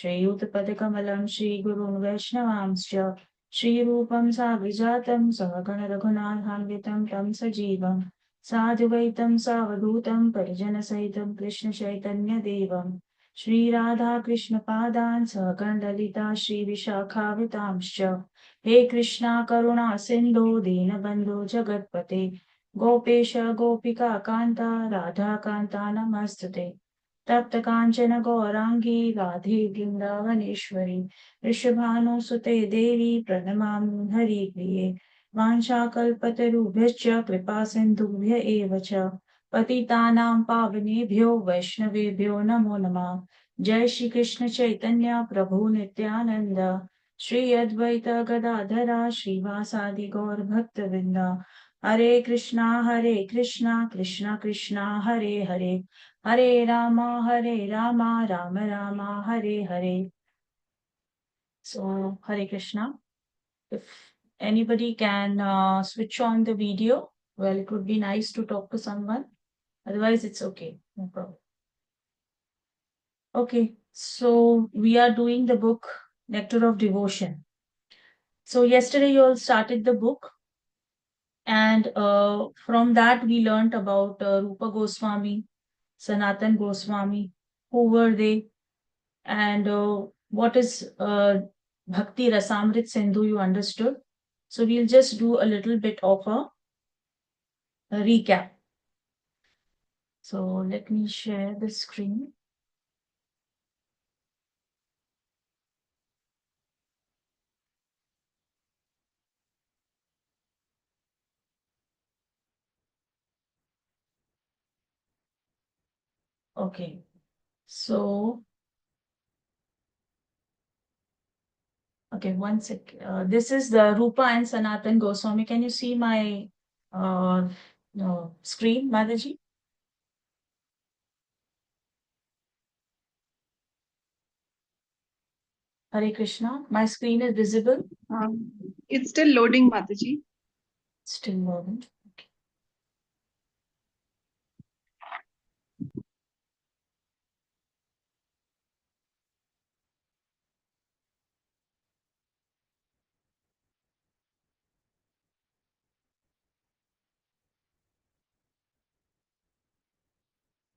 श्रीयुतपदकमलं श्रीगुरुन् वैष्णवांश्च श्रीरूपं साग्रजातं सहगण रघुनाथान्वितं तं सजीवं साधुवैतं सावधूतं परिजनसहितं कृष्णचैतन्यदेवं श्रीराधाकृष्णपादान् सहगणललिता श्रीविशाखावितांश्च हे कृष्णा करुणा सिन्धो दीनबन्धो जगत्पते गोपेश गोपिका कान्ता राधा कान्ता नमस्तुते तप्त काञ्चन गौराङ्गी राधे वृन्दावनेश्वरी वृषभानुसुते देवी प्रणमामि हरिप्रिये वाञ्छाकल्पतरुभ्यश्च कृपा सिन्धुभ्य एव च पतितानां पावनेभ्यो वैष्णवेभ्यो नमो नमः जय श्री कृष्ण चैतन्य प्रभु नित्यानंद श्री अद्वैत गदाधरा श्रीवासादि गौर भक्तवृंद हरे Krishna Krishna Krishna Hare Hare Hare Rama Ram Ram Hare Hare. So Hare Krishna. If anybody can switch on the video, well, it would be nice to talk to someone. Otherwise, it's okay. No problem. Okay, so we are doing the book Nectar of Devotion. So yesterday you all started the book, and from that we learned about Rupa Goswami, Sanatan Goswami, who were they, and what is Bhakti Rasamrit Sindhu, you understood. So we'll just do a little bit of a recap. So let me share the screen. Okay, so okay, one sec. This is the Rupa and Sanatan Goswami. Can you see my screen, Madaji? Hare Krishna. My screen is visible. It's still loading, Mataji. Still loading. Okay.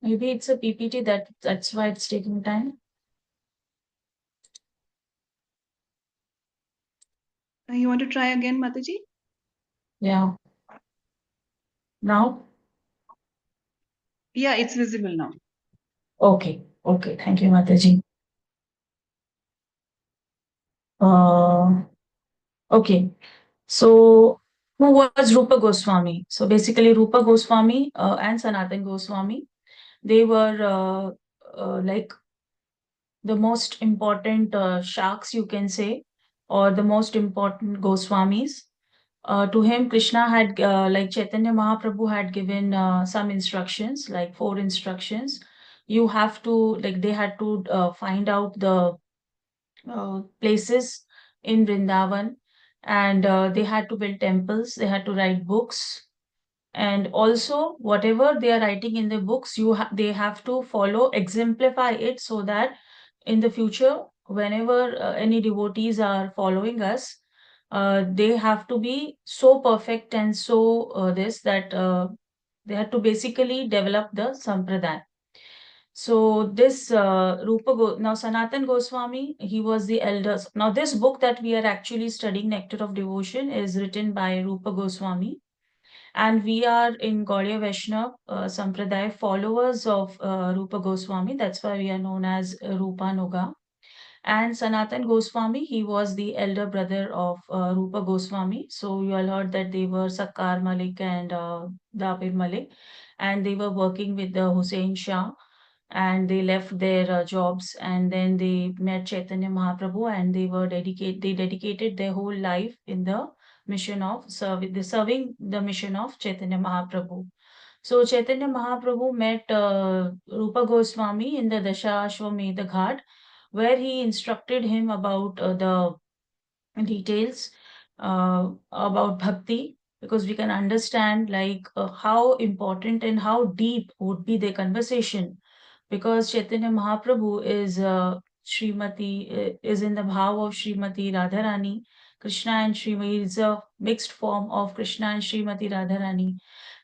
Maybe it's a PPT, that's why it's taking time. You want to try again, Mataji? Yeah. Now? Yeah, it's visible now. Okay. Okay. Thank you, Mataji. Okay. So who was Rupa Goswami? So basically Rupa Goswami and Sanatan Goswami, they were like the most important sharks, you can say, or the most important Goswamis. To him, Krishna had, like Chaitanya Mahaprabhu had given some instructions, like 4 instructions. You have to, like, they had to find out the places in Vrindavan, and they had to build temples, they had to write books, and also whatever they are writing in the books, they have to follow, exemplify it, so that in the future, whenever any devotees are following us, they have to be so perfect and so this that they have to basically develop the sampradaya. So this now Sanatan Goswami, he was the elders. Now this book that we are actually studying, Nectar of Devotion, is written by Rupa Goswami, and we are in Gaudiya Vaishnava Sampradaya, followers of Rupa Goswami. That's why we are known as Rupa Nuga. And Sanatan Goswami, he was the elder brother of Rupa Goswami. So you all heard that they were Sakkar Malik and Dapir Malik, and they were working with the Hussein Shah, and they left their jobs, and then they met Chaitanya Mahaprabhu, and they dedicated their whole life in the mission of serving the mission of Chaitanya Mahaprabhu. So Chaitanya Mahaprabhu met Rupa Goswami in the Dashashwamedha Ghat, where he instructed him about the details about bhakti, because we can understand like how important and how deep would be the conversation, because Chaitanya Mahaprabhu is Srimati is in the bhav of Srimati Radharani. Krishna and Srimati is a mixed form of Krishna and Srimati Radharani.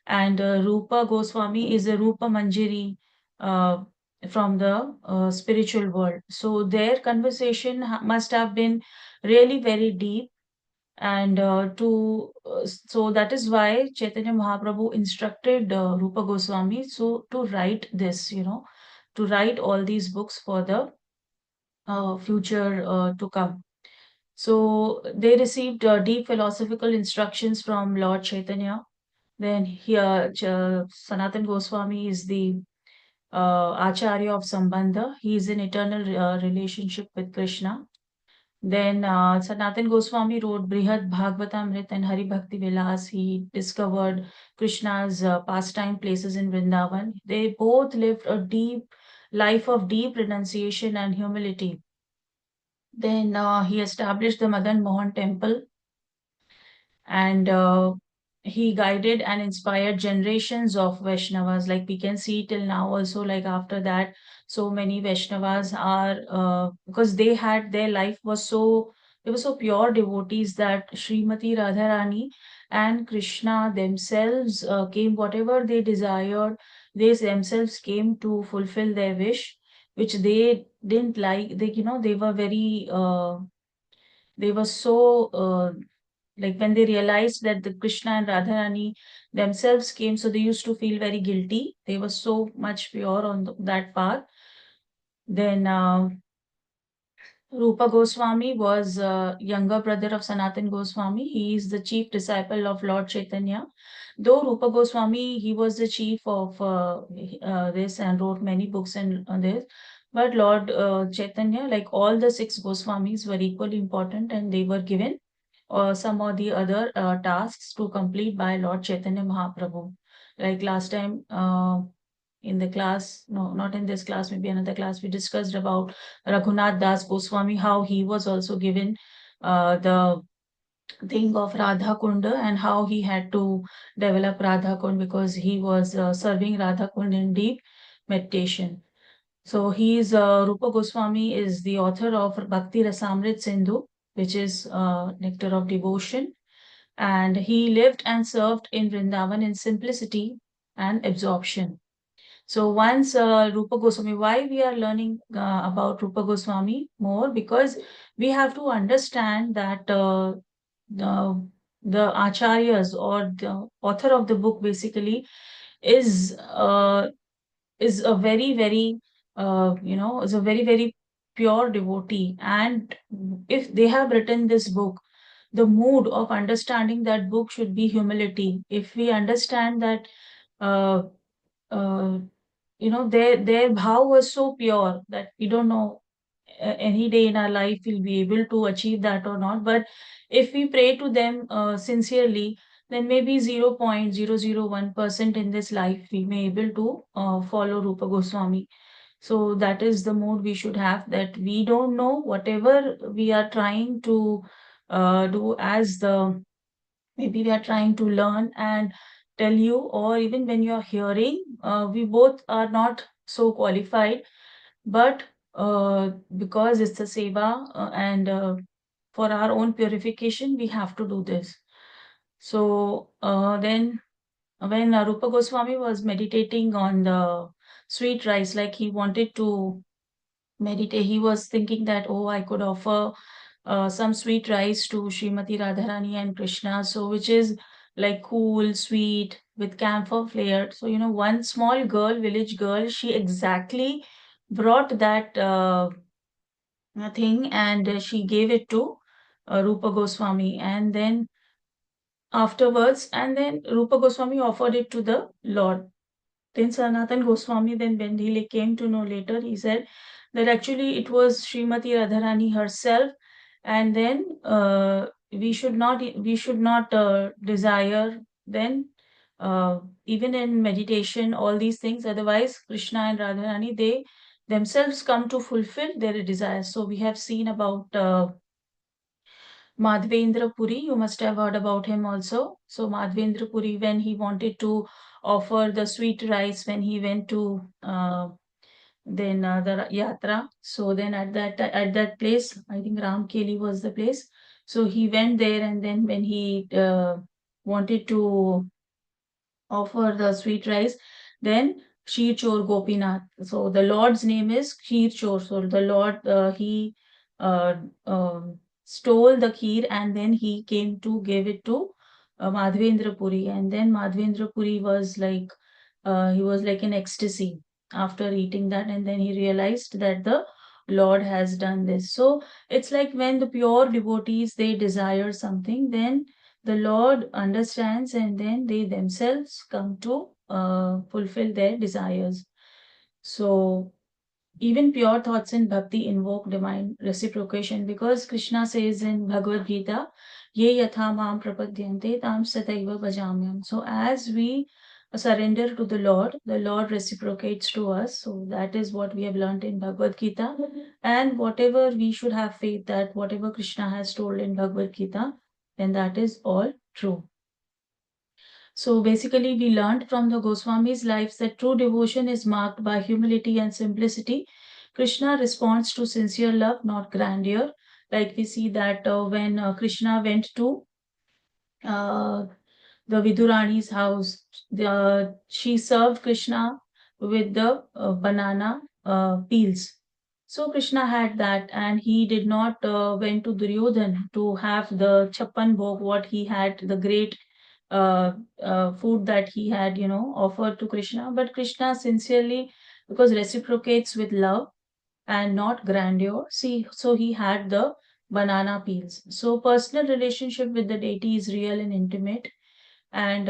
And Rupa Goswami is a Rupa Manjari uh, from the spiritual world. So their conversation must have been really very deep. And so that is why Chaitanya Mahaprabhu instructed Rupa Goswami to write this, to write all these books for the future to come. So they received deep philosophical instructions from Lord Chaitanya. Then here, Sanatan Goswami is the Acharya of Sambandha. He is in eternal relationship with Krishna. Then Sanatan Goswami wrote Brihad Bhagavatamrit and Hari Bhakti Vilas. He discovered Krishna's pastime places in Vrindavan. They both lived a deep life of deep renunciation and humility. Then he established the Madan Mohan temple, and he guided and inspired generations of Vaishnavas. Like we can see till now also, like after that, so many Vaishnavas are, because they had, their life was so, they were so pure devotees that Srimati Radharani and Krishna themselves came, whatever they desired, they themselves came to fulfill their wish, which they didn't like. They were very, they were so, like when they realized that the Krishna and Radharani themselves came, so they used to feel very guilty. They were so much pure on that path. Then Rupa Goswami was younger brother of Sanatan Goswami. He is the chief disciple of Lord Chaitanya. Though Rupa Goswami, he was the chief of this and wrote many books on this. But Lord Chaitanya, like all the six Goswamis, were equally important, and they were given some or the other tasks to complete by Lord Chaitanya Mahaprabhu. Like last time in the class, no, not in this class, maybe another class, we discussed about Raghunath Das Goswami, how he was also given the thing of Radha Kunda and how he had to develop Radha Kund because he was serving Radha Kund in deep meditation. So Rupa Goswami is the author of Bhakti Rasamrit Sindhu, which is Nectar of Devotion. And he lived and served in Vrindavan in simplicity and absorption. So once Rupa Goswami, why we are learning about Rupa Goswami more? Because we have to understand that the, the acharyas or the author of the book basically is uh, is a very very is a very very pure devotee, and if they have written this book, the mood of understanding that book should be humility. If we understand that uh, uh, their bhav was so pure that we don't know any day in our life we'll be able to achieve that or not. But if we pray to them sincerely, then maybe 0.001% in this life we may able to follow Rupa Goswami. So that is the mood we should have, that we don't know whatever we are trying to do, as the maybe we are trying to learn and tell you, or even when you are hearing, we both are not so qualified, but because it's a seva, and for our own purification we have to do this. So then when Rupa Goswami was meditating on the sweet rice, like he wanted to meditate, he was thinking that, oh, I could offer some sweet rice to Srimati Radharani and Krishna, so which is like cool, sweet, with camphor flavor. So, one small girl, village girl, she exactly brought that thing, and she gave it to Rupa Goswami. And then afterwards, and then Rupa Goswami offered it to the Lord. Then Sanatan Goswami, then when he came to know later, he said that actually it was Srimati Radharani herself, and then we should not desire then even in meditation all these things. Otherwise, Krishna and Radharani, they themselves come to fulfill their desires. So we have seen about Madhvendra Puri, you must have heard about him also. So Madhvendra Puri, when he wanted to offer the sweet rice, when he went to then the yatra. So then at that place, I think Ramkeli was the place. So he went there, and then when he wanted to offer the sweet rice, then Kheer Chor Gopinath. So the Lord's name is Kheer Chor. So the Lord, he uh, stole the kheer, and then he came to give it to Madhvendra Puri. And then Madhvendra Puri was like, he was like in ecstasy after eating that, and then he realized that the Lord has done this. So it's like when the pure devotees, they desire something, then the Lord understands, and then they themselves come to fulfill their desires. So even pure thoughts in bhakti invoke divine reciprocation, because Krishna says in Bhagavad Gita, Ye yatha mam prapadyante tam sataiva bhajamyam. So as we surrender to the Lord reciprocates to us. So that is what we have learned in Bhagavad Gita. And whatever we should have faith that whatever Krishna has told in Bhagavad Gita, then that is all true. So basically, we learned from the Goswami's lives that true devotion is marked by humility and simplicity. Krishna responds to sincere love, not grandeur. Like we see that when Krishna went to uh, the Vidurani's house, she served Krishna with the banana peels. So Krishna had that, and he did not went to Duryodhan to have the chappan bhog, what he had, the great uh, food that he had, offered to Krishna. But Krishna sincerely, because reciprocates with love and not grandeur. See, so he had the banana peels. So personal relationship with the deity is real and intimate, and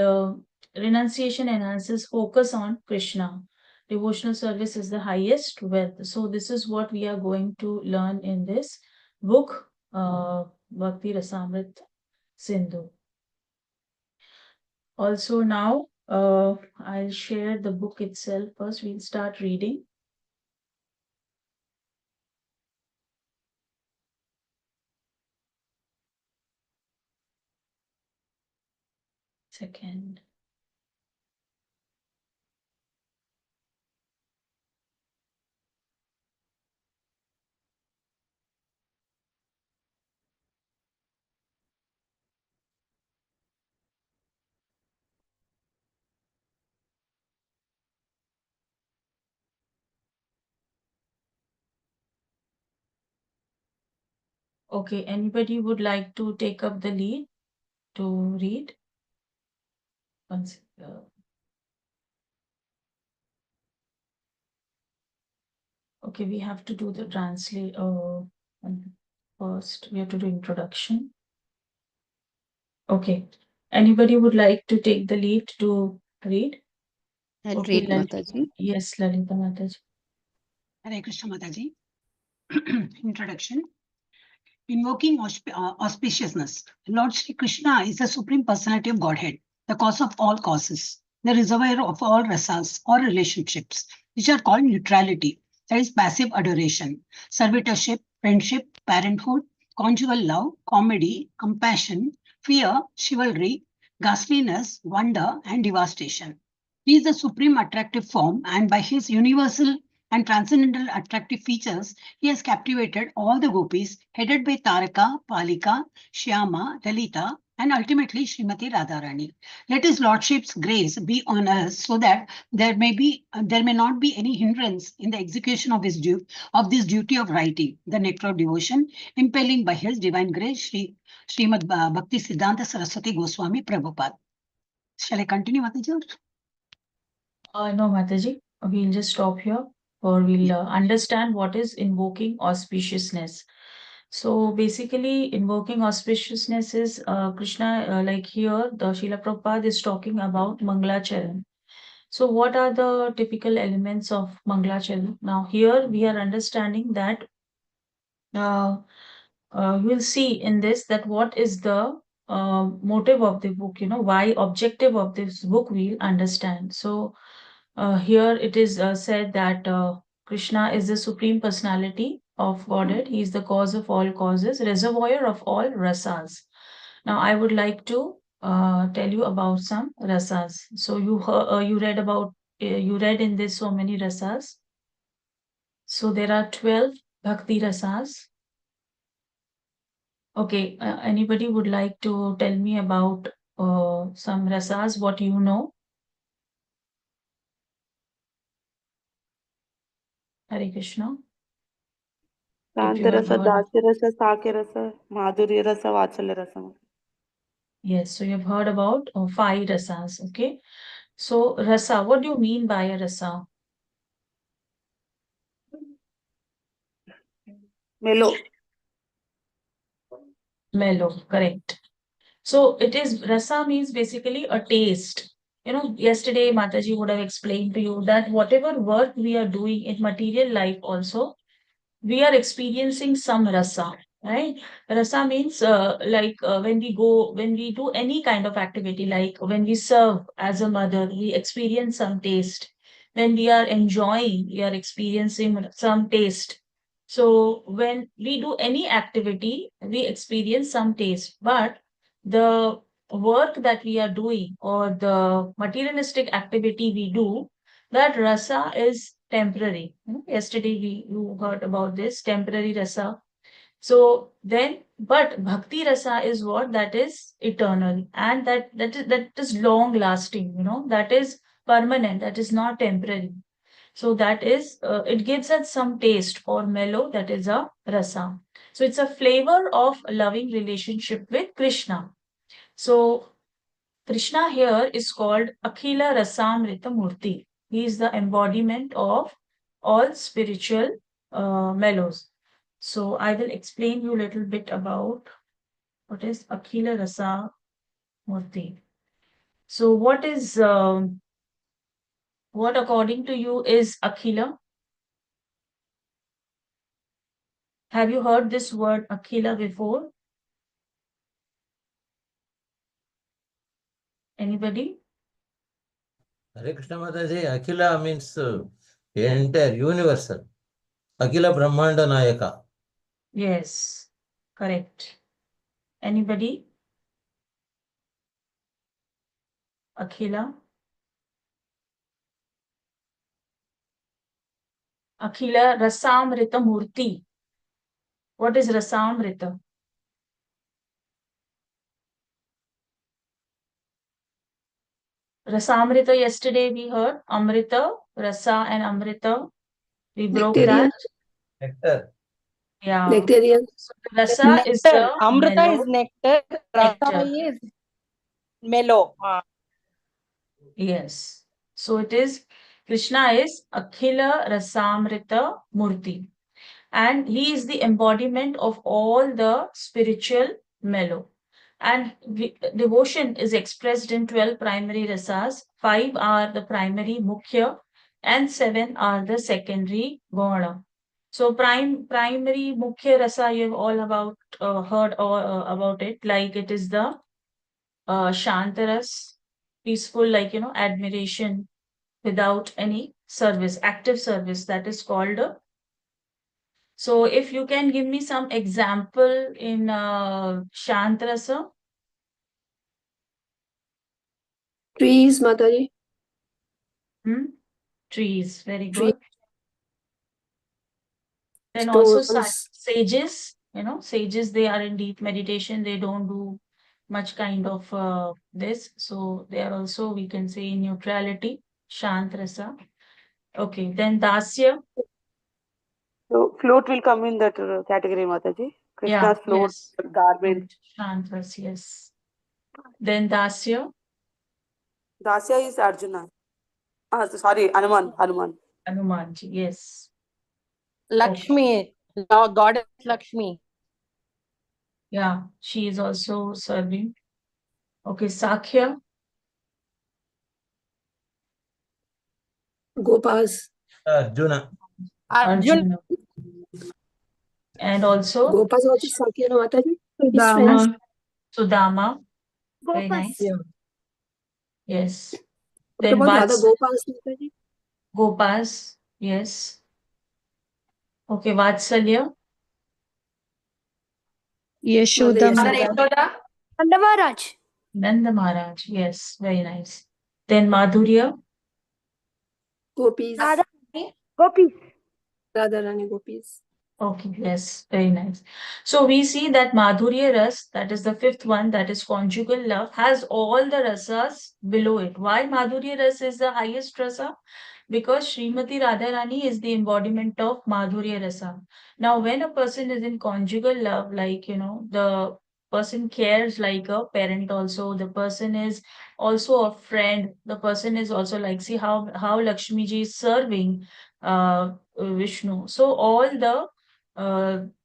renunciation enhances focus on Krishna. Devotional service is the highest wealth. So this is what we are going to learn in this book, Bhakti Rasamrit Sindhu. Also now, I'll share the book itself. First, we'll start reading. Second. Okay, anybody would like to take up the lead to read? Okay, we have to do the translate. First, we have to do introduction. Okay. Anybody would like to take the lead to read? I'll Okay, read, Lalita. Mataji. Yes, Lalita Mataji. Hare Krishna Mataji. Introduction. Invoking auspiciousness. Lord Sri Krishna is the Supreme Personality of Godhead, the cause of all causes, the reservoir of all rasas or relationships, which are called neutrality, that is passive adoration, servitorship, friendship, parenthood, conjugal love, comedy, compassion, fear, chivalry, ghastliness, wonder, and devastation. He is the supreme attractive form, and by his universal and transcendental attractive features, he has captivated all the gopis, headed by Taraka, Palika, Shyama, Lalita, and ultimately Srimati Radharani. Let his lordship's grace be on us, so that there may not be any hindrance in the execution of of this duty of writing, the nectar of devotion, impelling by his divine grace, Srimad Bhakti Siddhanta Saraswati Goswami Prabhupada. Shall I continue, Mataji? No, Mataji. We'll just stop here, or we'll understand what is invoking auspiciousness. So basically, invoking auspiciousness is Krishna, like here, the Srila Prabhupada is talking about Mangalacharan. So what are the typical elements of Mangalacharan? Now here we are understanding that uh, we'll see in this that what is the motive of the book, why objective of this book we'll understand. So here it is said that Krishna is the supreme personality of Godhead. He is the cause of all causes, reservoir of all rasas. Now I would like to tell you about some rasas. So you read about you read in this so many rasas. So there are 12 bhakti rasas. Okay, anybody would like to tell me about some rasas, what you know? Hare Krishna. If you have Shantarasa, heard, Dasyarasa, Sakyarasa, Madhuryarasa, Vatsalyarasa. yes, so you've heard about 5 rasas, okay? So rasa, what do you mean by a rasa? Melo. Mellow, correct. So it is rasa means basically a taste. You know, yesterday Mataji would have explained to you that whatever work we are doing in material life also, we are experiencing some rasa, right? Rasa means when we do any kind of activity, like when we serve as a mother, we experience some taste. When we are enjoying, we are experiencing some taste. So when we do any activity, we experience some taste. But the work that we are doing or the materialistic activity we do, that rasa is temporary. Yesterday you heard about this temporary rasa. So then, but bhakti rasa is what that is eternal and that is long lasting. That is permanent. That is not temporary. So that is it gives us some taste or mellow. That is a rasa. So it's a flavor of a loving relationship with Krishna. So Krishna here is called Akhila Rasamrita Murti. He is the embodiment of all spiritual mellows. So I will explain you a little bit about what is Akhila Rasa Murti. So what according to you is Akhila? Have you heard this word Akhila before? Anybody? Hare Krishna Mataji, Akhila means entire universal. Akhila Brahmanda Nayaka. Yes, correct. Anybody? Akhila? Akhila Rasamrita Murti. What is Rasamrita? Rasamrita, yesterday we heard Amrita, Rasa and Amrita. We broke Nectarian. that. Nectar. Yeah. Nectarian. So Rasa is Nectar. the Amrita mellow is nectar. Rasa nectar. is mellow. Yes. So it is, Krishna is Akhila Rasamrita Murti. And he is the embodiment of all the spiritual mellow. And devotion is expressed in 12 primary rasas. 5 are the primary mukhya and 7 are the secondary gona. So primary mukhya rasa, you've all heard about it, like it is the shantaras, peaceful, like admiration without any service, active service, that is called so if you can give me some example in Shantrasa. Trees, Mataji. Trees, very Tree. good. Then also Stones. sages, sages, they are in deep meditation. They don't do much kind of this. So they are also, we can say, in neutrality, Shantrasa. Okay, then Dasya. So float will come in that category, Mataji. Yeah, Krishna's float, yes. garment. Shantras, yes. Then Dasya, Dasya is Arjuna. Sorry, Hanuman. Hanuman. Hanumanji, yes. Lakshmi. Goddess Lakshmi. Yeah, she is also serving. Okay, Sakhya, Gopas. Arjuna. Arjuna. Arjuna. And also Gopas also Sakya, no, Mataji. His Sudama. friends. Sudama. Very Gopas. nice. Yes. What Then about the other Vats Gopas, Mataji? Gopas. Yes. Okay, Vatsalya. Yashoda. Yashoda. Nanda Maharaj. Nanda Maharaj. Yes, very nice. Then Madhurya. Gopis. Gopis. Radharani gopis. Okay, yes, very nice. So we see that Madhurya Ras, that is the fifth one, that is conjugal love, has all the rasas below it. Why Madhurya Ras is the highest rasa? Because Srimati Radharani is the embodiment of Madhurya Rasa. Now, when a person is in conjugal love, like, the person cares like a parent also, the person is also a friend, the person is also like, see how Lakshmi ji is serving Vishnu. So all the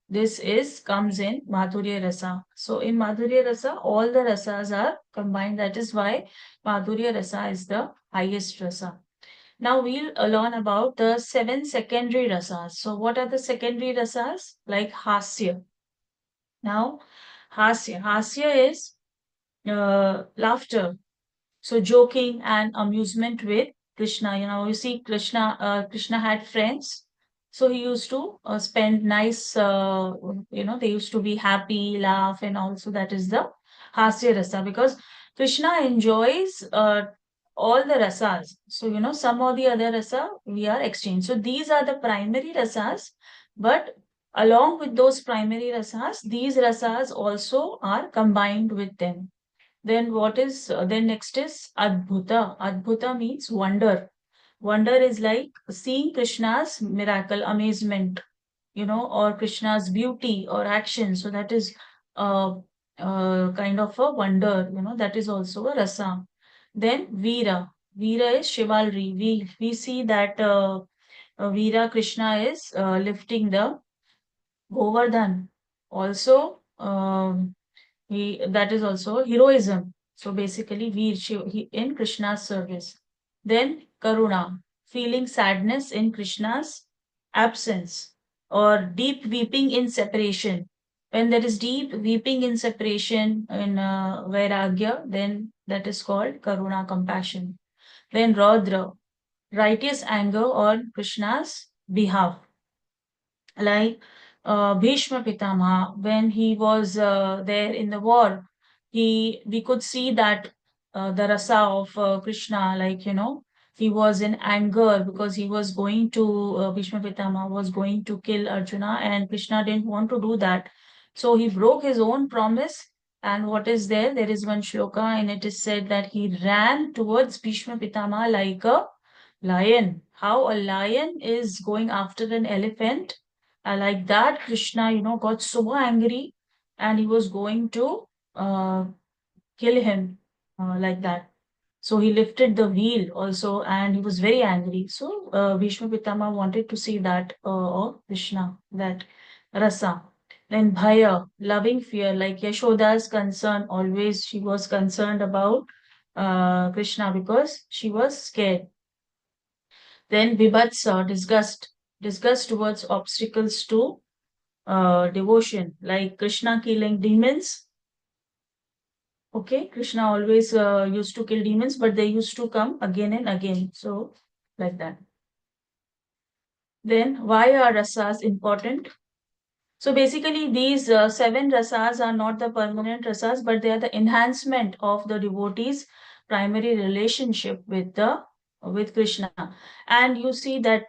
this is comes in Madhurya Rasa. So in Madhurya Rasa, all the rasas are combined. That is why Madhurya Rasa is the highest rasa. Now we'll learn about the 7 secondary rasas. So what are the secondary rasas? Like hasya. Now, hasya is laughter. So joking and amusement with Krishna. You see Krishna had friends. So he used to spend nice, they used to be happy, laugh, and also that is the Hasya Rasa, because Krishna enjoys all the rasas. So, some of the other rasa we are exchanged. So these are the primary rasas, but along with those primary rasas, these rasas also are combined with them. Then next is Adbhuta. Adbhuta means wonder. Wonder is like seeing Krishna's miracle, amazement, or Krishna's beauty or action. So that is kind of a wonder, that is also a rasa. Then Veera. Veera is chivalry. We see that Veera Krishna is lifting the Govardhan. Also, that is also heroism. So basically, in Krishna's service. Then Karuna, feeling sadness in Krishna's absence, or deep weeping in separation. When there is deep weeping in separation in Vairagya, then that is called Karuna, compassion. Then Raudra, righteous anger on Krishna's behalf, like Bhishma Pitama, when he was there in the war, we could see that the rasa of Krishna, like, he was in anger because he was going to, Bhishma Pitama was going to kill Arjuna, and Krishna didn't want to do that. So he broke his own promise. And what is there? There is one shloka, and it is said that he ran towards Bhishma Pitama like a lion. How a lion is going after an elephant, like that, Krishna, got so angry, and he was going to kill him, like that. So he lifted the wheel also, and he was very angry. So Bhishma Pitama wanted to see that of Krishna, that rasa. Then Bhaya, loving fear, like Yashoda's concern, always she was concerned about Krishna because she was scared. Then Vibhatsa, disgust towards obstacles to devotion, like Krishna killing demons. Okay, Krishna always used to kill demons, but they used to come again and again. So, like that. Then, why are rasas important? So, basically, these 7 rasas are not the permanent rasas, but they are the enhancement of the devotee's primary relationship with Krishna. And you see that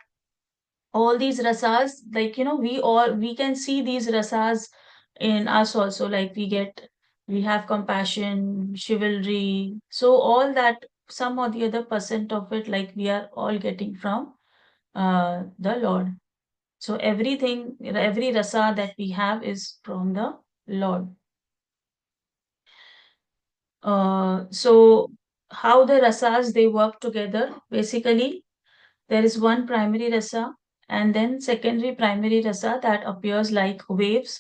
all these rasas, like, we can see these rasas in us also, like we have compassion, chivalry, so all that, some or the other percent of it, like, we are all getting from the Lord. So every rasa that we have is from the Lord. So how the rasas, they work together? Basically, there is one primary rasa and then secondary primary rasa that appears like waves,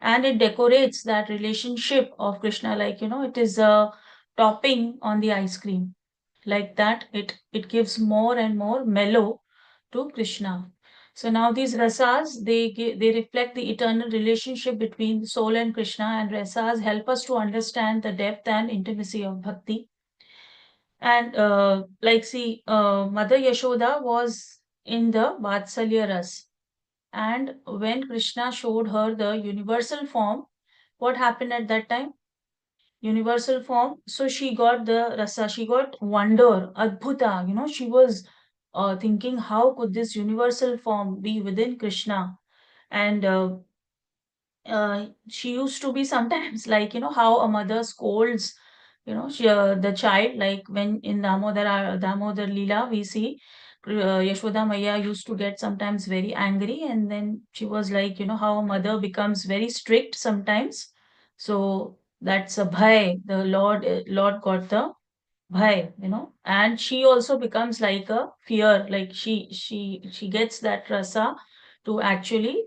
and it decorates that relationship of Krishna, like, it is a topping on the ice cream. Like that, it gives more and more mellow to Krishna. So now these rasas, they reflect the eternal relationship between soul and Krishna, and rasas help us to understand the depth and intimacy of bhakti. And see, Mother Yashoda was in the Vatsalya Ras. And when Krishna showed her the universal form, what happened at that time? Universal form. So she got the rasa, she got wonder, adbhuta, she was thinking how could this universal form be within Krishna. And she used to be sometimes like, how a mother scolds, the child, like when in Damodar Leela, we see Yashoda Maya used to get sometimes very angry, and then she was like, how a mother becomes very strict sometimes. So that's a bhai, the Lord got the bhai, and she also becomes like a fear, like she gets that rasa to actually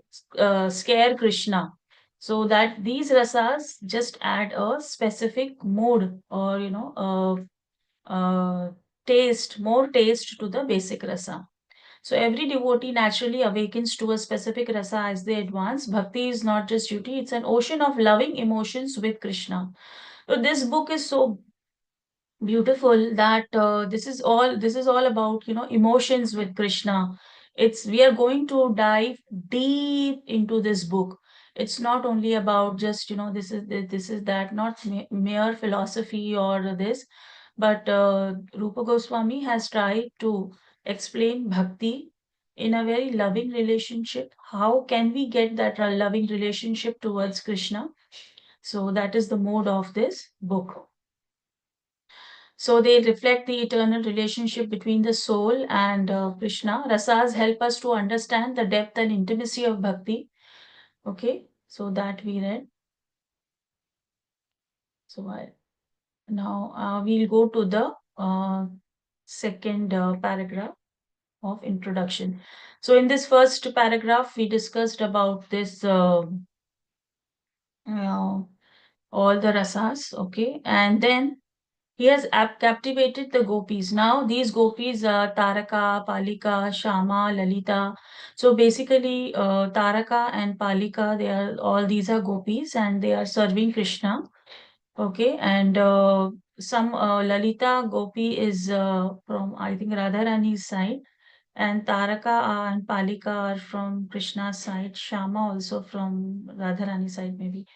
scare Krishna. So that these rasas just add a specific mood, or taste, more taste to the basic rasa. So every devotee naturally awakens to a specific rasa as they advance. Bhakti is not just duty, it's an ocean of loving emotions with Krishna. So this book is so beautiful that this is all about emotions with Krishna. We are going to dive deep into this book. It's not only about just this is that, not mere philosophy or this, but Rupa Goswami has tried to explain bhakti in a very loving relationship. How can we get that loving relationship towards Krishna? So that is the mode of this book. So they reflect the eternal relationship between the soul and Krishna. Rasas help us to understand the depth and intimacy of bhakti. Okay, so that we read. So now we'll go to the second paragraph of introduction. So in this first paragraph, we discussed about this all the rasas. Okay, and then he has captivated the gopis. Now, these gopis are Taraka, Palika, Shama, Lalita. So basically, Taraka and Palika, these are gopis and they are serving Krishna. Okay, and some Lalita gopi is from, I think, Radharani's side, and Taraka and Palika are from Krishna's side, Shama also from Radharani's side, maybe.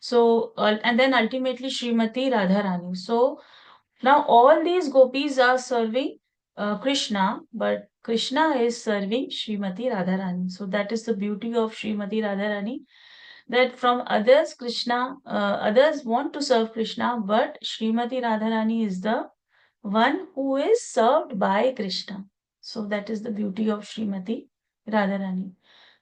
So, and then ultimately Srimati Radharani. So, now all these gopis are serving Krishna, but Krishna is serving Srimati Radharani. So that is the beauty of Srimati Radharani, that from others, others want to serve Krishna, but Srimati Radharani is the one who is served by Krishna. So that is the beauty of Srimati Radharani.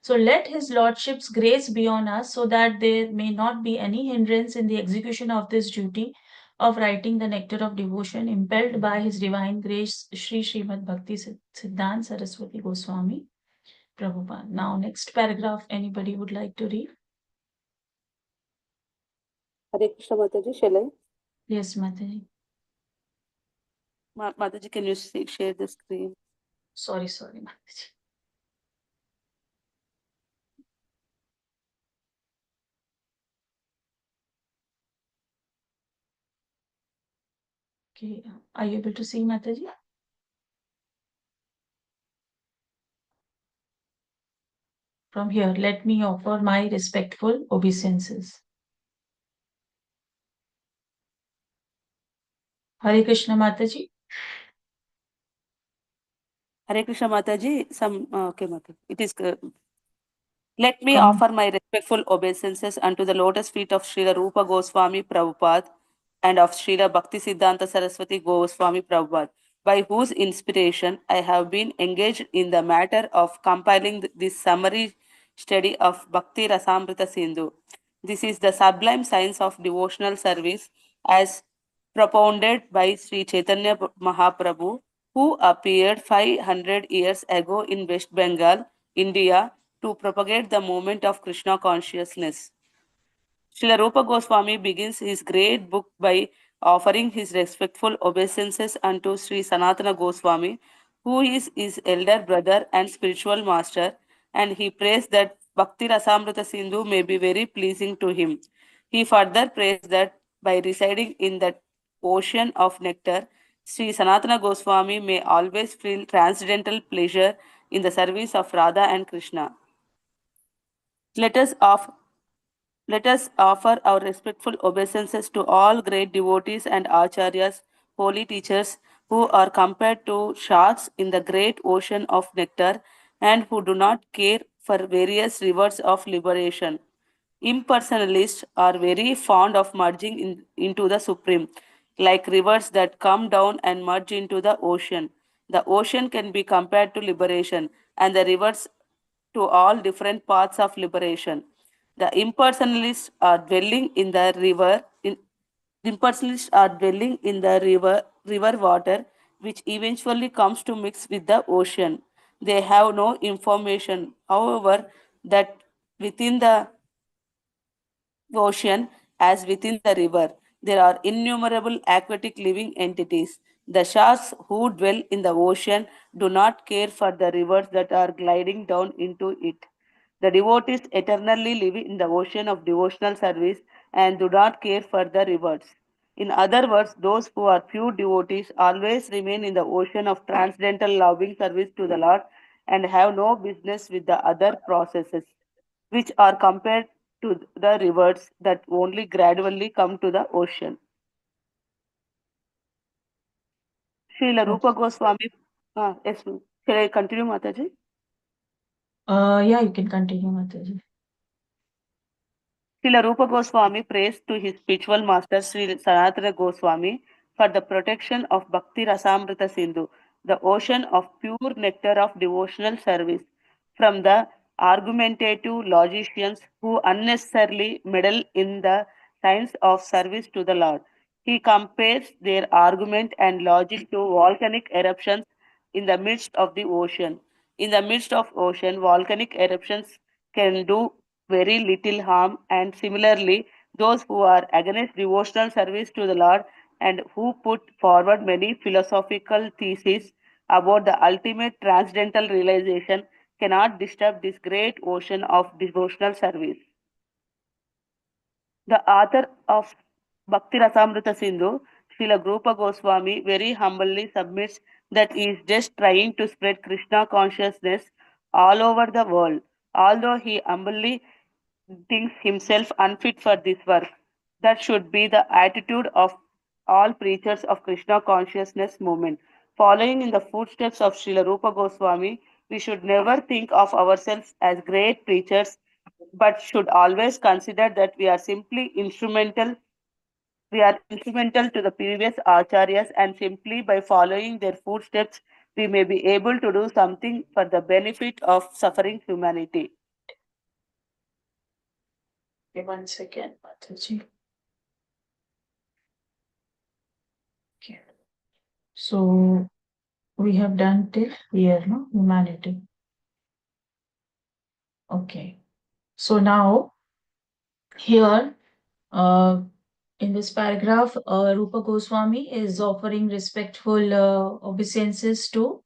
So let his lordship's grace be on us, so that there may not be any hindrance in the execution of this duty of writing the nectar of devotion, impelled by his divine grace, Sri Srimad Bhakti Siddhanta Saraswati Goswami Prabhupada. Now, next paragraph, anybody would like to read? Hare Krishna Mataji, shall I? Yes, Mataji. Mataji, can you share the screen? Sorry, Mataji. Okay, are you able to see, Mataji? From here, let me offer my respectful obeisances. Hare Krishna Mataji. Hare Krishna Mataji, okay, Mataji. It is Let me Come. offer my respectful obeisances unto the lotus feet of Srila Rupa Goswami Prabhupada and of Srila Bhakti Siddhanta Saraswati Goswami Prabhupada, by whose inspiration I have been engaged in the matter of compiling this summary study of Bhakti Rasamrita Sindhu. This is the sublime science of devotional service as propounded by Sri Chaitanya Mahaprabhu, who appeared 500 years ago in West Bengal, India, to propagate the movement of Krishna consciousness. Srila Rupa Goswami begins his great book by offering his respectful obeisances unto Sri Sanatana Goswami, who is his elder brother and spiritual master, and he prays that Bhakti Rasamrita Sindhu may be very pleasing to him. He further prays that by residing in that ocean of nectar, Sri Sanatana Goswami may always feel transcendental pleasure in the service of Radha and Krishna. Let us offer our respectful obeisances to all great devotees and acharyas, holy teachers, who are compared to sharks in the great ocean of nectar and who do not care for various rivers of liberation. Impersonalists are very fond of merging into the supreme, like rivers that come down and merge into the ocean. The ocean can be compared to liberation, and the rivers to all different paths of liberation. The impersonalists are dwelling in the river. Impersonalists are dwelling in the river water, which eventually comes to mix with the ocean. They have no information, however, that within the ocean as within the river. There are innumerable aquatic living entities. The sharks who dwell in the ocean do not care for the rivers that are gliding down into it. The devotees eternally live in the ocean of devotional service and do not care for the rivers. In other words, those who are pure devotees always remain in the ocean of transcendental loving service to the Lord and have no business with the other processes, which are compared to the rivers that only gradually come to the ocean. Srila Rupa Goswami, yes, ma'am. Shall I continue, Mataji? Yeah, you can continue, Mataji. Srila Rupa Goswami prays to his spiritual master Sri Sanatana Goswami for the protection of Bhakti Rasamrita Sindhu, the ocean of pure nectar of devotional service, from the argumentative logicians who unnecessarily meddle in the science of service to the Lord. He compares their argument and logic to volcanic eruptions in the midst of the ocean. In the midst of ocean, volcanic eruptions can do very little harm, and similarly, those who are against devotional service to the Lord and who put forward many philosophical theses about the ultimate transcendental realization cannot disturb this great ocean of devotional service. The author of Bhakti Rasamrita Sindhu, Srila Rupa Goswami, very humbly submits that he is just trying to spread Krishna consciousness all over the world, although he humbly thinks himself unfit for this work. That should be the attitude of all preachers of Krishna consciousness movement. Following in the footsteps of Srila Rupa Goswami, we should never think of ourselves as great preachers, but should always consider that we are instrumental to the previous acharyas, and simply by following their footsteps, we may be able to do something for the benefit of suffering humanity. Okay, 1 second, Mataji. Okay. So we have done till here, no? Humanity. Okay. So now here, in this paragraph, Rupa Goswami is offering respectful obeisances to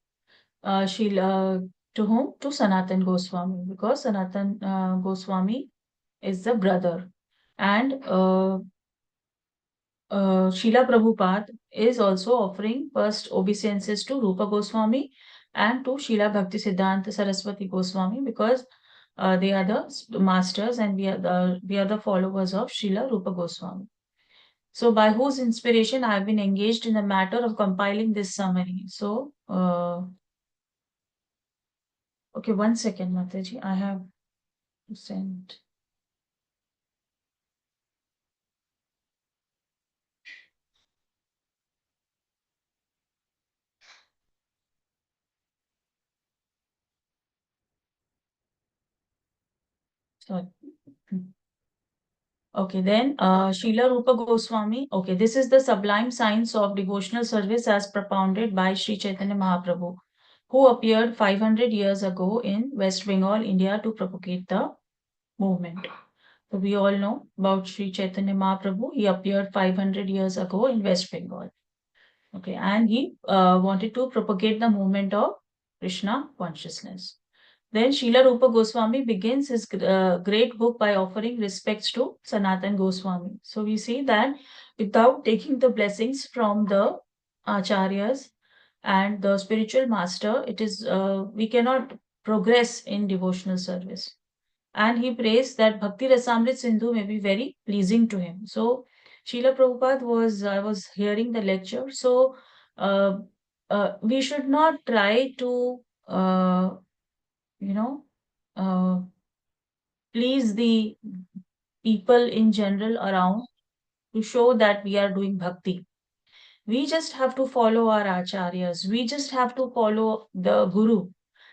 to whom? To Sanatan Goswami, because Sanatan Goswami is the brother. And Srila Prabhupada is also offering first obeisances to Rupa Goswami and to Srila Bhakti Siddhanta Saraswati Goswami, because they are the masters and we are the followers of Srila Rupa Goswami. So by whose inspiration I have been engaged in the matter of compiling this summary. So, okay, 1 second, Mataji. I have sent. Sorry. Okay, then Srila Rupa Goswami. Okay, this is the sublime science of devotional service as propounded by Sri Chaitanya Mahaprabhu, who appeared 500 years ago in West Bengal, India, to propagate the movement. So we all know about Sri Chaitanya Mahaprabhu. He appeared 500 years ago in West Bengal. Okay, and he wanted to propagate the movement of Krishna consciousness. Then Srila Rupa Goswami begins his great book by offering respects to Sanatan Goswami. So we see that without taking the blessings from the acharyas and the spiritual master, it is we cannot progress in devotional service. And he prays that Bhakti Rasamrit Sindhu may be very pleasing to him. So Srila Prabhupada was, I was hearing the lecture. So we should not try to, you know, uh, please the people in general around to show that we are doing bhakti. We just have to follow our acharyas. We just have to follow the guru.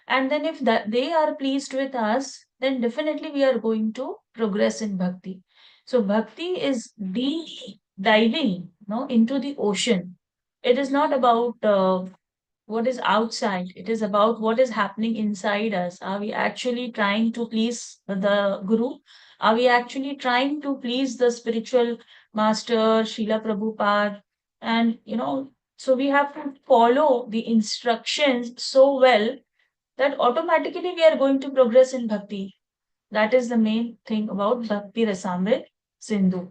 And then if that they are pleased with us, then definitely we are going to progress in bhakti. So bhakti is deep diving, into the ocean. It is not about what is outside. It is about what is happening inside us. Are we actually trying to please the Guru? Are we actually trying to please the spiritual master, Srila Prabhupada? And, so we have to follow the instructions so well that automatically we are going to progress in bhakti. That is the main thing about Bhakti Rasamrit Sindhu.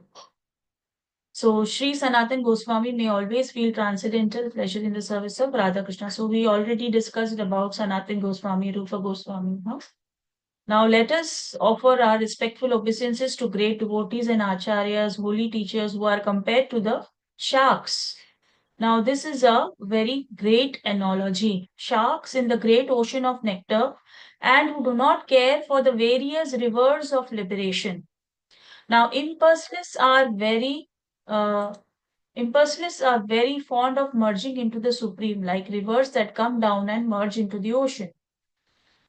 So Sri Sanatan Goswami may always feel transcendental pleasure in the service of Radha Krishna. So we already discussed about Sanatan Goswami, Rupa Goswami. Huh? Now let us offer our respectful obeisances to great devotees and acharyas, holy teachers who are compared to the sharks. Now this is a very great analogy. Sharks in the great ocean of nectar and who do not care for the various rivers of liberation. Now uh, impersonalists are very fond of merging into the supreme, like rivers that come down and merge into the ocean.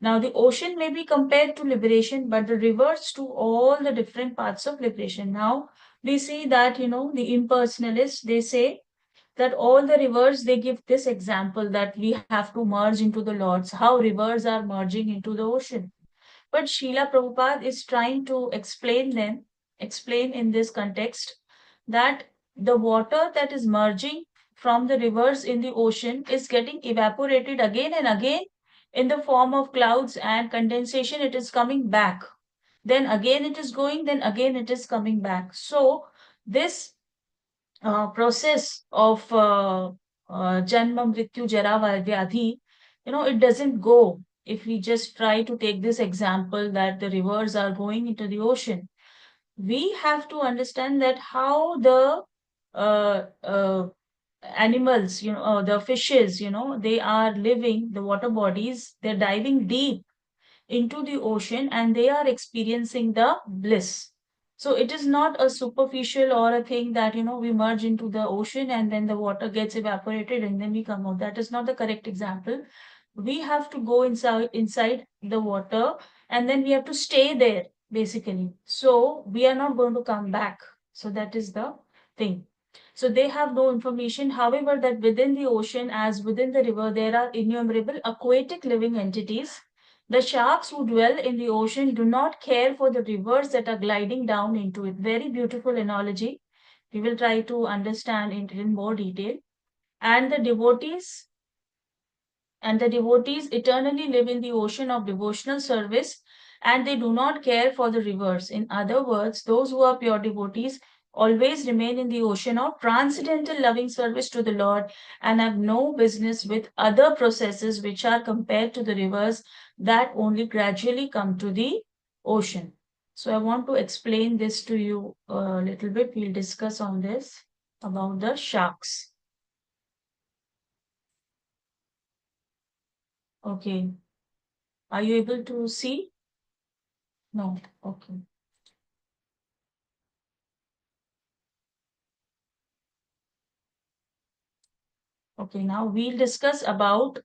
Now, the ocean may be compared to liberation, but the rivers to all the different parts of liberation. Now, we see that, the impersonalists, they say that all the rivers, they give this example that we have to merge into the Lord's, how rivers are merging into the ocean. But Srila Prabhupada is trying to explain in this context that the water that is merging from the rivers in the ocean is getting evaporated again and again in the form of clouds and condensation. It is coming back. Then again it is going, then again it is coming back. So this process of Janma, Mrityu, Jara, Vyadhi, it doesn't go if we just try to take this example that the rivers are going into the ocean. We have to understand that how the uh, uh, animals, the fishes, they are living, the water bodies, they're diving deep into the ocean and they are experiencing the bliss. So it is not a superficial or a thing that, we merge into the ocean and then the water gets evaporated and then we come out. That is not the correct example. We have to go inside the water and then we have to stay there basically. So we are not going to come back. So that is the thing. So they have no information. However, that within the ocean, as within the river, there are innumerable aquatic living entities. The sharks who dwell in the ocean do not care for the rivers that are gliding down into it. Very beautiful analogy. We will try to understand it in more detail. And the devotees eternally live in the ocean of devotional service and they do not care for the rivers. In other words, those who are pure devotees always remain in the ocean of transcendental loving service to the Lord and have no business with other processes which are compared to the rivers that only gradually come to the ocean. So I want to explain this to you a little bit. We'll discuss on this about the sharks. Okay. Are you able to see? No. Okay. Okay, now we'll discuss about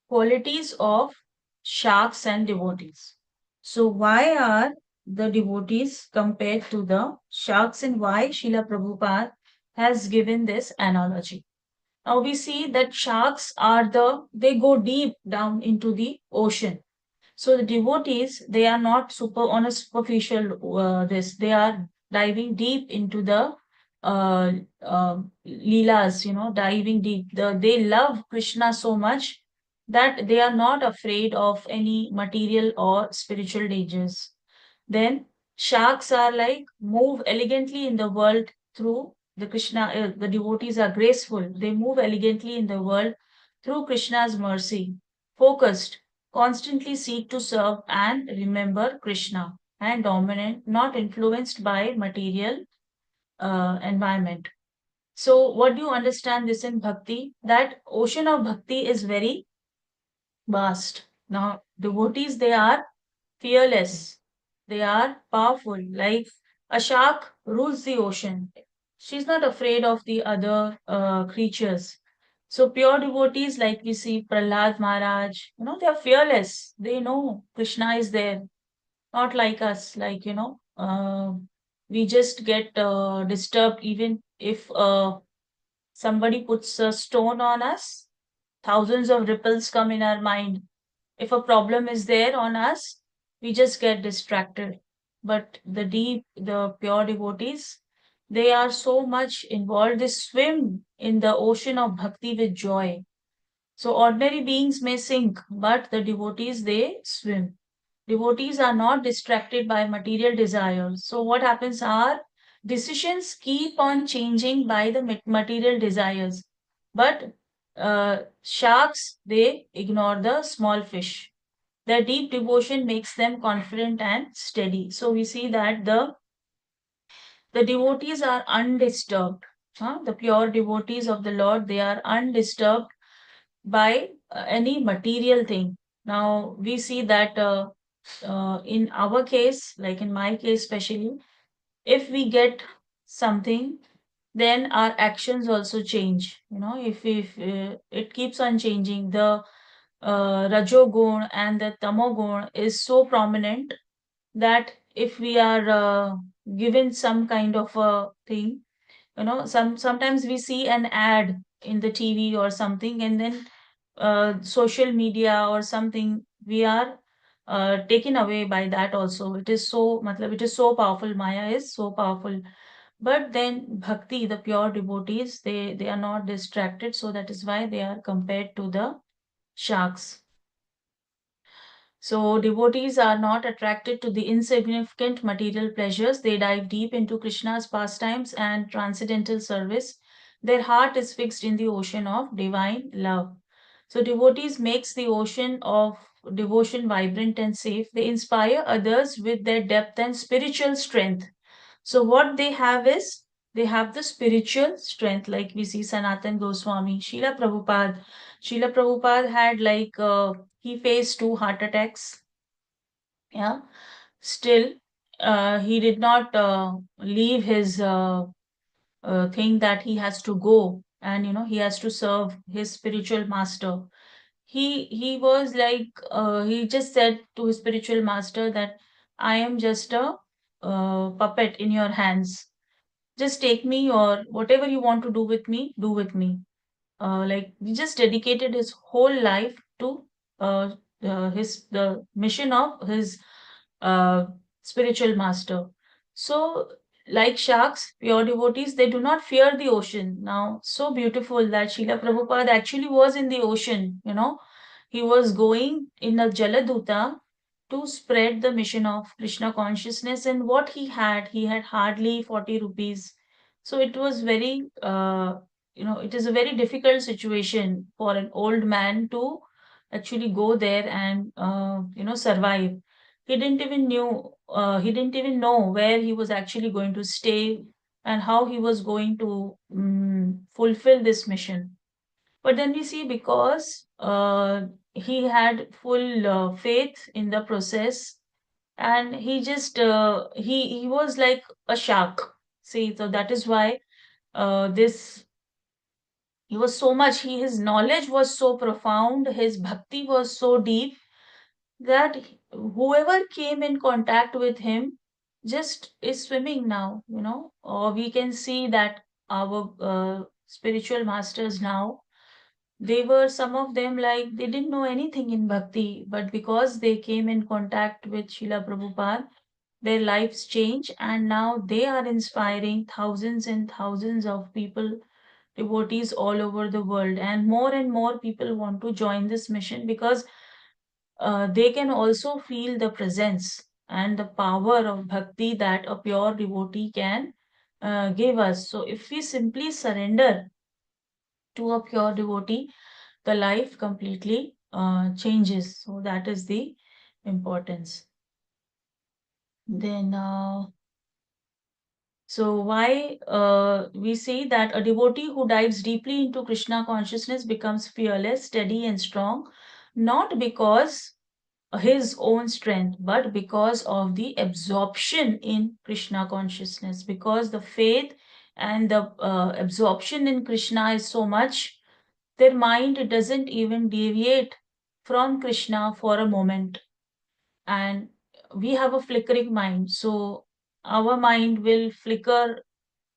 qualities of sharks and devotees. So why are the devotees compared to the sharks and why Srila Prabhupada has given this analogy? Now we see that sharks they go deep down into the ocean. So the devotees, they are not on a superficial they are diving deep into the uh, leelas, diving deep. They love Krishna so much that they are not afraid of any material or spiritual dangers. Then sharks are like move elegantly in the world through the Krishna. The devotees are graceful. They move elegantly in the world through Krishna's mercy, focused, constantly seek to serve and remember Krishna, and dominant, not influenced by material environment. So what do you understand this in bhakti? That ocean of bhakti is very vast. Now, devotees, they are fearless. They are powerful. Like a shark rules the ocean. She's not afraid of the other creatures. So pure devotees, like we see Prahlad Maharaj, they are fearless. They know Krishna is there. Not like us, like, we just get disturbed even if somebody puts a stone on us, thousands of ripples come in our mind. If a problem is there on us, we just get distracted. But the pure devotees, they are so much involved, they swim in the ocean of bhakti with joy. So ordinary beings may sink, but the devotees, they swim. Devotees are not distracted by material desires. So what happens are decisions keep on changing by the material desires. But sharks, they ignore the small fish. Their deep devotion makes them confident and steady. So we see that the devotees are undisturbed. The pure devotees of the Lord, they are undisturbed by any material thing. Now we see that in our case, like in my case especially, if we get something, then our actions also change. If it keeps on changing, the rajogun and the tamogun is so prominent that if we are given some kind of a thing, sometimes we see an ad in the TV or something, and then social media or something, we are taken away by that also. It is so, matlab, it is so powerful. Maya is so powerful. But then bhakti, the pure devotees, they are not distracted. So that is why they are compared to the sharks. So devotees are not attracted to the insignificant material pleasures. They dive deep into Krishna's pastimes and transcendental service. Their heart is fixed in the ocean of divine love. So devotees makes the ocean of devotion vibrant and safe. They inspire others with their depth and spiritual strength. So what they have is, they have the spiritual strength, like we see Sanatan Goswami, Srila Prabhupada. Srila Prabhupada had he faced 2 heart attacks. Yeah. Still, he did not leave his thing that he has to go and he has to serve his spiritual master. He was like he just said to his spiritual master that I am just a puppet in your hands. Just take me, or whatever you want to do with me, do with me. Like he just dedicated his whole life to uh, the mission of his uh, spiritual master. So, like sharks, pure devotees, they do not fear the ocean. Now, so beautiful that Srila Prabhupada actually was in the ocean. He was going in a Jaladuta to spread the mission of Krishna consciousness. And what he had hardly 40 rupees. So it was it is a very difficult situation for an old man to actually go there and, survive. He didn't even know where he was actually going to stay and how he was going to fulfill this mission. But then we see, because he had full faith in the process, and he just he was like a shark. See, so that is why this he was so much, his knowledge was so profound, his bhakti was so deep, that whoever came in contact with him just is swimming now. Or we can see that our spiritual masters now, they were, some of them, like they didn't know anything in bhakti, but because they came in contact with Srila Prabhupada, their lives change, and now they are inspiring thousands and thousands of people, devotees all over the world. And more people want to join this mission, because they can also feel the presence and the power of bhakti that a pure devotee can give us. So if we simply surrender to a pure devotee, the life completely changes. So that is the importance. Then, So why we say that a devotee who dives deeply into Krishna consciousness becomes fearless, steady, and strong, not because his own strength, but because of the absorption in Krishna consciousness. Because the faith and the absorption in Krishna is so much, their mind doesn't even deviate from Krishna for a moment. And we have a flickering mind, so our mind will flicker,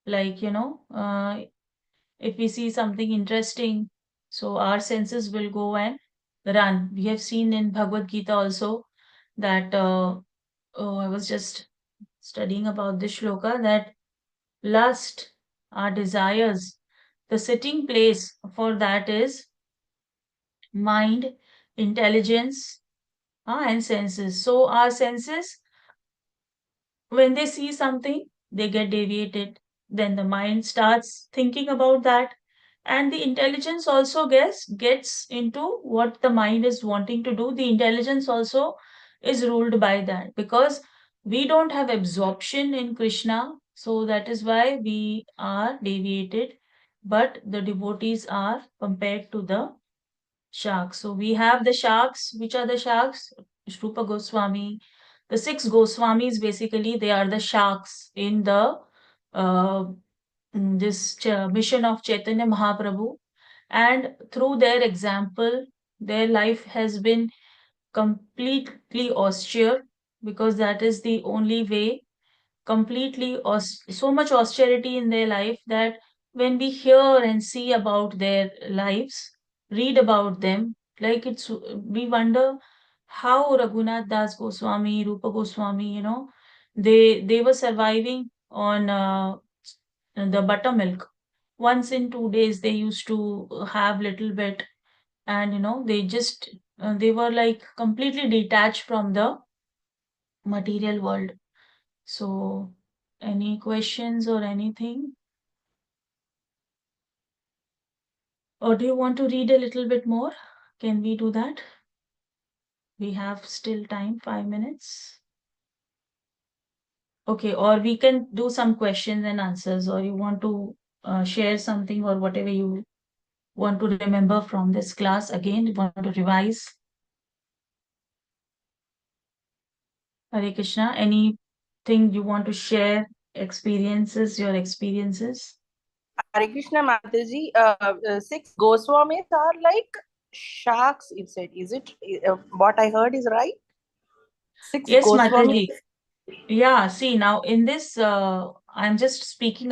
like, if we see something interesting, so our senses will go and run. We have seen in Bhagavad Gita also that oh, I was just studying about this shloka, that lust, our desires, the sitting place for that is mind, intelligence, and senses. So our senses, when they see something, they get deviated. Then the mind starts thinking about that. And the intelligence also gets into what the mind is wanting to do. The intelligence also is ruled by that, because we don't have absorption in Krishna. So that is why we are deviated. But the devotees are compared to the sharks. So we have the sharks. Which are the sharks? Rupa Goswami. The six Goswamis, basically, they are the sharks in the uh, mission of Chaitanya Mahaprabhu. And through their example, their life has been completely austere, because that is the only way, completely so much austerity in their life, that when we hear and see about their lives, read about them, like we wonder how Raghunath Das Goswami, Rupa Goswami, they were surviving on the buttermilk. Once in 2 days, they used to have little bit, and they just they were like completely detached from the material world. So, any questions or anything? Or do you want to read a little bit more? Can we do that? We have still time, 5 minutes. Okay, or we can do some questions and answers, or you want to share something, or whatever you want to remember from this class. Again, you want to revise. Hare Krishna, anything you want to share, your experiences? Hare Krishna Mataji, six Goswamis are like sharks inside. Is it what I heard is right? Six Yes, Goswamis. Mataji. Yeah, see, now in this, I'm speaking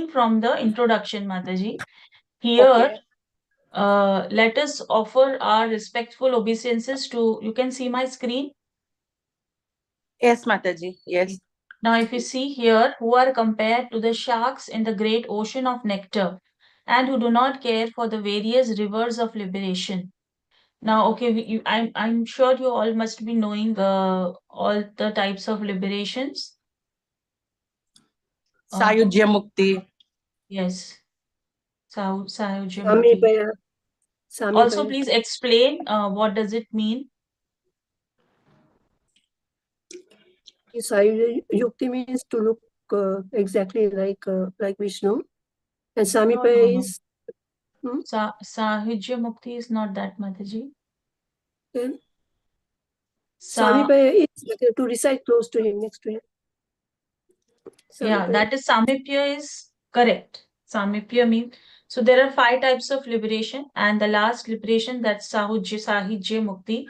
from the introduction, Mataji. Here, Okay. let us offer our respectful obeisances to, you can see my screen. Yes, Mataji. Yes. Now, if you see here, who are compared to the sharks in the great ocean of nectar, and who do not care for the various rivers of liberation. Now, okay, I'm sure you all must be knowing all the types of liberations. Sayujya Mukti. Yes, Sayujya Mukti. Samipaya. Also, Samipaya. please explain what does it mean? Sayuja Yukti means to look exactly like Vishnu. And No, no, Samipaya no. is Sahijya Mukti is not that, Mataji. then Sa Samipaya is to recite close to him, next to him. Yeah, Samipaya. that is Samipya is correct. Samipya means, so there are 5 types of liberation, and the last liberation, that's Sahijya Mukti,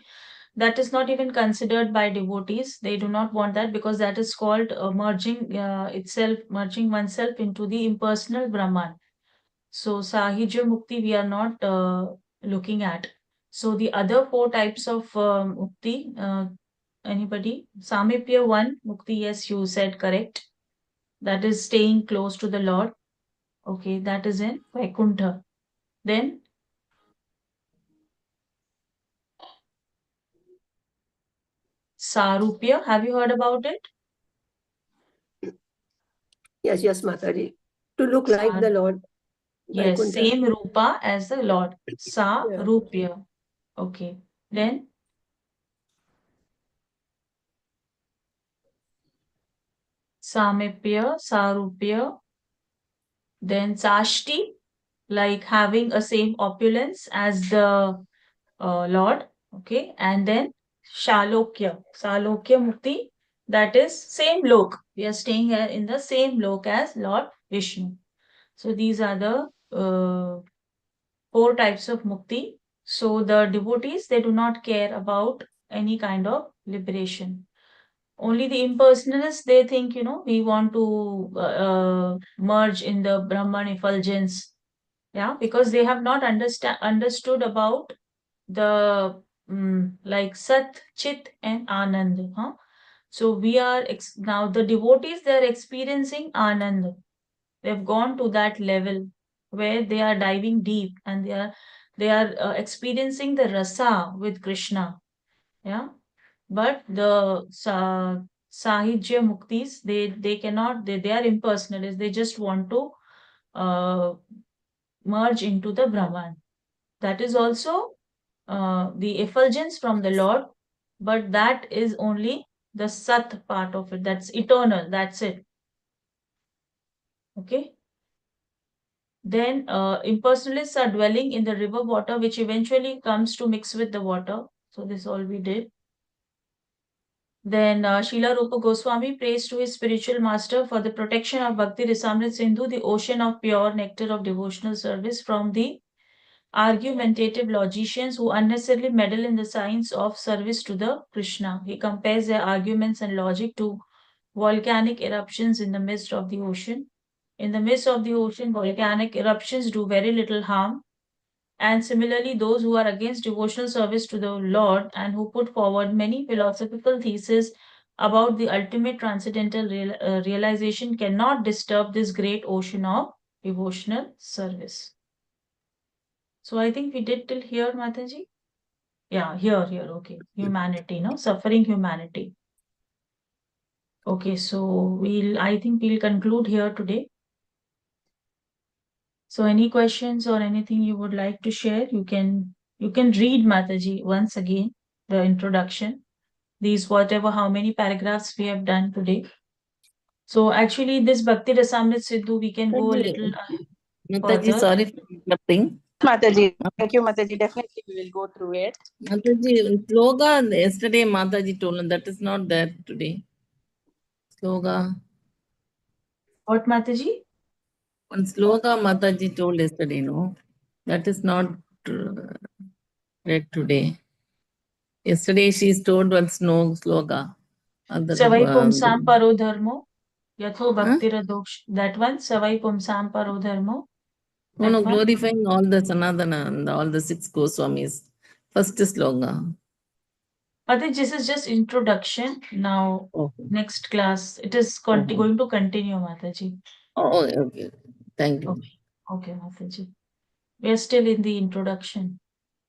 that is not even considered by devotees. They do not want that, because that is called merging oneself into the impersonal Brahman. So Sahijya Mukti we are not looking at. So the other 4 types of Mukti, anybody? Samipya 1 Mukti, yes, you said correct. That is staying close to the Lord. Okay, that is in Vaikuntha. Then Sarupya, have you heard about it? Yes, Mataji. To look like Sar the Lord. yes, Vaikuntha. same Rupa as the Lord. Yeah. Sarupya. Okay. Then Samipya, Sarupya, then Sashti, like having a same opulence as the Lord, okay, and then Shalokya, Salokya Mukti, that is same lok. We are staying in the same lok as Lord Vishnu. So these are the 4 types of mukti. So the devotees, they do not care about any kind of liberation. Only the impersonalists, they think, we want to merge in the Brahman effulgence. Yeah, because they have not understood about the like Sat, Chit, and Anand. Huh? So we are now the devotees, they are experiencing Anand. They've gone to that level where they are diving deep and they are experiencing the rasa with Krishna. Yeah, but the Sahijya Muktis, they cannot, they are impersonalists. They just want to uh, merge into the Brahman. That is also the effulgence from the Lord, but that is only the Sat part of it. That's eternal. That's it. Okay. Then impersonalists are dwelling in the river water, which eventually comes to mix with the water. So this all we did. Then Srila Rupa Goswami prays to his spiritual master for the protection of Bhakti Rasamrita Sindhu, the ocean of pure nectar of devotional service, from the argumentative logicians who unnecessarily meddle in the science of service to the Krishna. He compares their arguments and logic to volcanic eruptions in the midst of the ocean. In the midst of the ocean, volcanic eruptions do very little harm. And similarly, those who are against devotional service to the Lord and who put forward many philosophical theses about the ultimate transcendental realization cannot disturb this great ocean of devotional service. So I think we did till here, Mataji. Yeah, here, okay. Humanity, no? Suffering humanity. Okay, so I think we'll conclude here today. So any questions or anything you would like to share, you can read, Mataji, once again, the introduction. These whatever, how many paragraphs we have done today. So actually this Bhakti Rasamrita Siddhu, we can go a little Mataji, further. sorry for interrupting. Mataji, thank you, Mataji. Definitely we will go through it. Mataji, sloga yesterday Mataji told that is not there today. Sloga. What, Mataji? One sloga Mataji told yesterday, no? That is not read today. Yesterday she's told one sloga. Savai Pumsam Paro Dharmo, Yatho Bhakti Radoksh. That one, Savai Pumsam Paro Dharmo. No, glorifying all the Sanatana and all the 6 Goswamis. First sloga. Mataji, this is just introduction. Now, next class, it is going to continue, Mataji. Oh, okay. Thank you. Okay, Mataji. We are still in the introduction.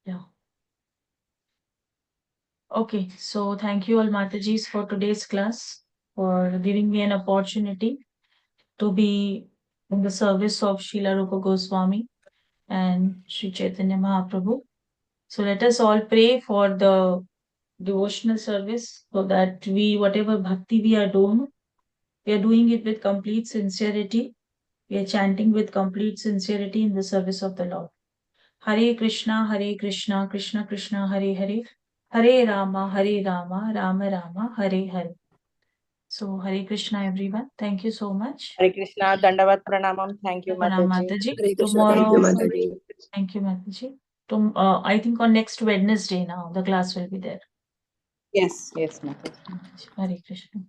Yeah. Okay, so thank you all, Matajis, for today's class, for giving me an opportunity to be in the service of Srila Rupa Goswami and Sri Chaitanya Mahaprabhu. So let us all pray for the devotional service so that whatever bhakti we are doing it with complete sincerity. We are chanting with complete sincerity in the service of the Lord. Hare Krishna, Krishna Krishna, Hare Hare, Hare Rama, Rama Rama, Hare Hare. So Hare Krishna, everyone. Thank you so much. Hare Krishna, Dandavat Pranamam. Thank you, Mataji. Hare Krishna, Tomorrow, thank you, Mataji. thank you, Mataji. I think on next Wednesday now, the class will be there. Yes, Mataji. Hare Krishna.